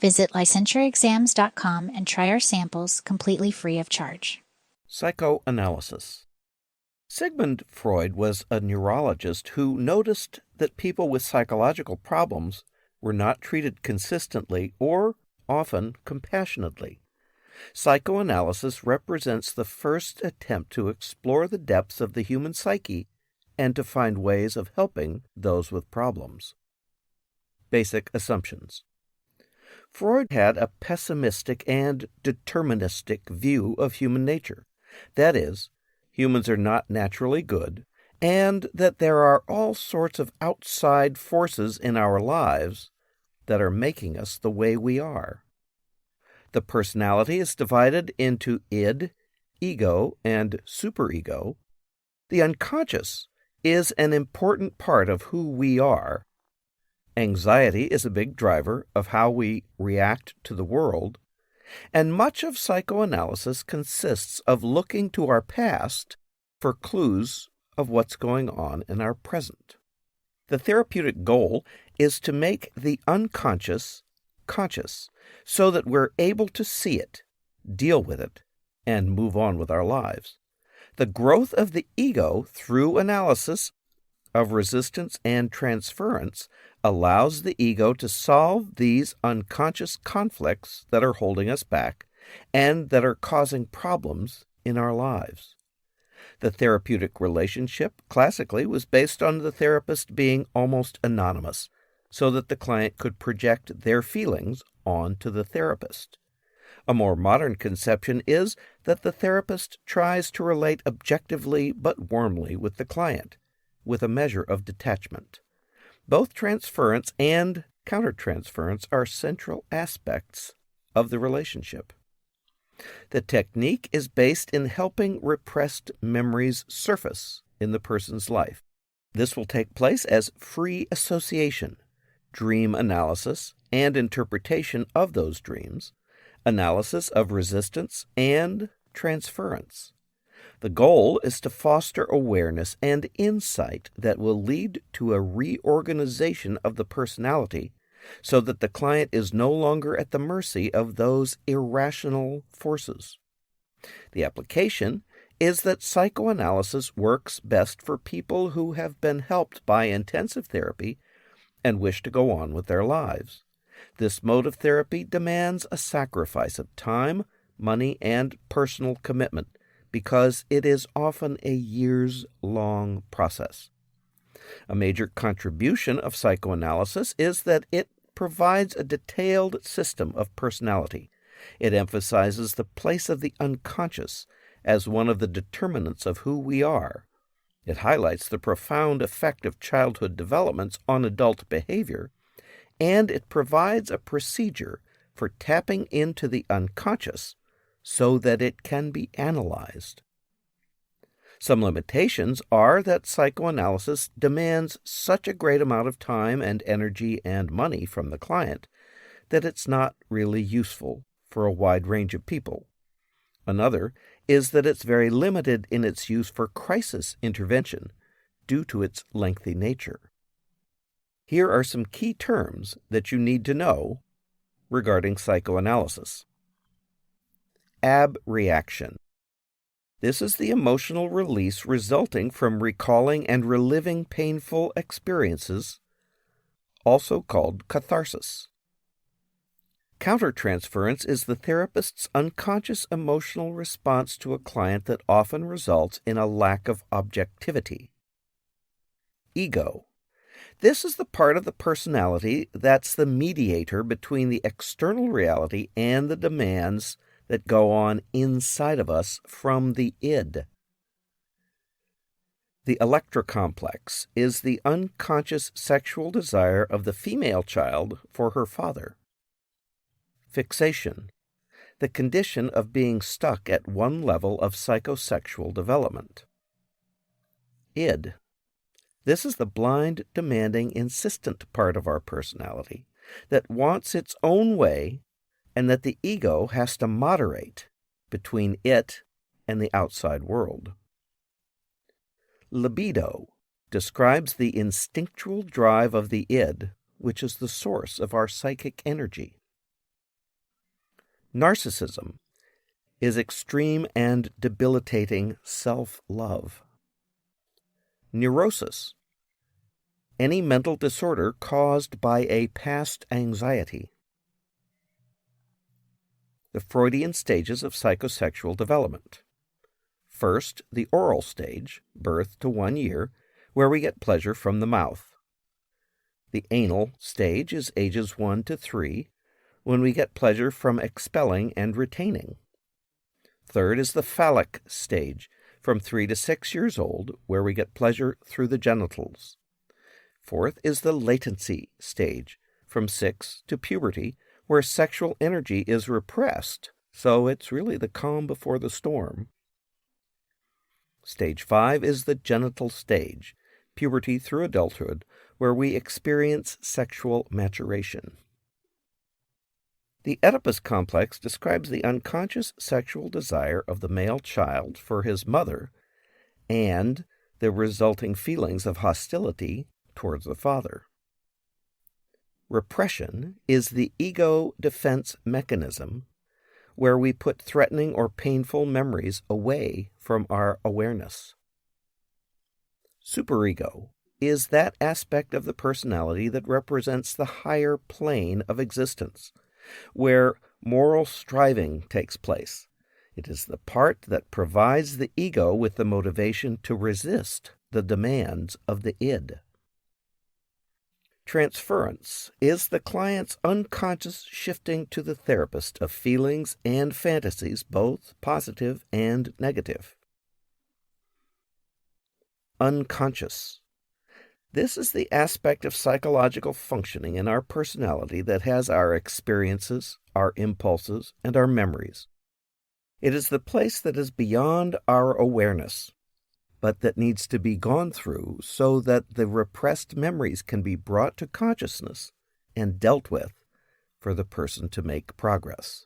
Visit licensuraexams.com and try our samples completely free of charge. Psychoanalysis. Sigmund Freud was a neurologist who noticed that people with psychological problems were not treated consistently or often compassionately. Psychoanalysis represents the first attempt to explore the depths of the human psyche and to find ways of helping those with problems. Basic assumptions. Freud had a pessimistic and deterministic view of human nature. That is, humans are not naturally good, and that there are all sorts of outside forces in our lives that are making us the way we are. The personality is divided into id, ego, and superego. The unconscious is an important part of who we are. Anxiety is a big driver of how we react to the world, and much of psychoanalysis consists of looking to our past for clues of what's going on in our present. The therapeutic goal is to make the unconscious conscious so that we're able to see it, deal with it, and move on with our lives. The growth of the ego through analysis of resistance and transference allows the ego to solve these unconscious conflicts that are holding us back and that are causing problems in our lives. The therapeutic relationship classically was based on the therapist being almost anonymous, so that the client could project their feelings onto the therapist. A more modern conception is that the therapist tries to relate objectively but warmly with the client, with a measure of detachment. Both transference and countertransference are central aspects of the relationship. The technique is based in helping repressed memories surface in the person's life. This will take place as free association, dream analysis and interpretation of those dreams, analysis of resistance, and transference. The goal is to foster awareness and insight that will lead to a reorganization of the personality so that the client is no longer at the mercy of those irrational forces. The application is that psychoanalysis works best for people who have been helped by intensive therapy and wish to go on with their lives. This mode of therapy demands a sacrifice of time, money, and personal commitment because it is often a years-long process. A major contribution of psychoanalysis is that it provides a detailed system of personality. It emphasizes the place of the unconscious as one of the determinants of who we are. It highlights the profound effect of childhood developments on adult behavior, and it provides a procedure for tapping into the unconscious so that it can be analyzed. Some limitations are that psychoanalysis demands such a great amount of time and energy and money from the client that it's not really useful for a wide range of people. Another is that it's very limited in its use for crisis intervention due to its lengthy nature. Here are some key terms that you need to know regarding psychoanalysis. Abreaction. This is the emotional release resulting from recalling and reliving painful experiences, also called catharsis. Countertransference is the therapist's unconscious emotional response to a client that often results in a lack of objectivity. Ego. This is the part of the personality that's the mediator between the external reality and the demands that go on inside of us from the id. The electrocomplex is the unconscious sexual desire of the female child for her father. Fixation, the condition of being stuck at one level of psychosexual development. Id. This is the blind, demanding, insistent part of our personality that wants its own way and that the ego has to moderate between it and the outside world. Libido describes the instinctual drive of the id, which is the source of our psychic energy. Narcissism is extreme and debilitating self-love. Neurosis, any mental disorder caused by a past anxiety. The Freudian stages of psychosexual development. First, the oral stage, birth to 1 year, where we get pleasure from the mouth. The anal stage is ages 1 to 3, when we get pleasure from expelling and retaining. Third is the phallic stage, from 3 to 6 years old, where we get pleasure through the genitals. Fourth is the latency stage, from 6 to puberty, where sexual energy is repressed, so it's really the calm before the storm. Stage 5 is the genital stage, puberty through adulthood, where we experience sexual maturation. The Oedipus complex describes the unconscious sexual desire of the male child for his mother and the resulting feelings of hostility towards the father. Repression is the ego defense mechanism where we put threatening or painful memories away from our awareness. Superego is that aspect of the personality that represents the higher plane of existence, where moral striving takes place. It is the part that provides the ego with the motivation to resist the demands of the id. Transference is the client's unconscious shifting to the therapist of feelings and fantasies, both positive and negative. Unconscious. This is the aspect of psychological functioning in our personality that has our experiences, our impulses, and our memories. It is the place that is beyond our awareness, but that needs to be gone through so that the repressed memories can be brought to consciousness and dealt with for the person to make progress.